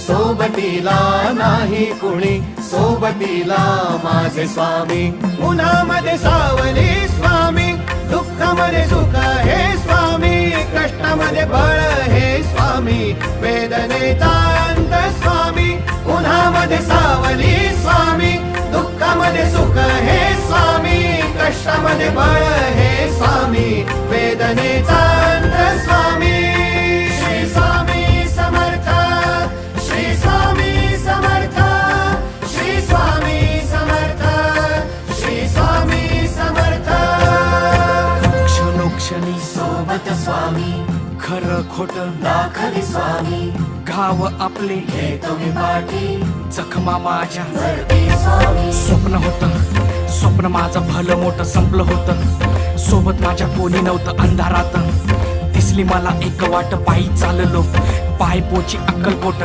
सोबतीला नाही कुणी, सोबतीला माझे स्वामी. उन्हामध्ये सावली स्वामी, दुःखामध्ये सुख हे स्वामी, कष्टामध्ये बळ हे स्वामी, वेदनेचा अंत स्वामी. उन्हामध्ये सावली स्वामी, दुःखामध्ये सुख हे स्वामी, कष्टामध्ये बळ हे स्वामी, वेदनेचा अंत स्वामी. श्री स्वामी समर्थ, श्री स्वामी समर्थ, श्री स्वामी समर्थ, श्री स्वामी समर्थ. क्षणोक्षणी सोबत स्वामी, खरं खोट दाखली स्वामी, घाव आपले हे तुम्ही पाठी जखमा माझ्या. वरती स्वामी. स्वप्न होतं, स्वप्न माझं भलं मोठं संपलं होतं. सोबत माझ्या कोणी नव्हतं अंधारात. दिसली मला एक वाट, पायी चाललो पाय पोची अक्कलकोट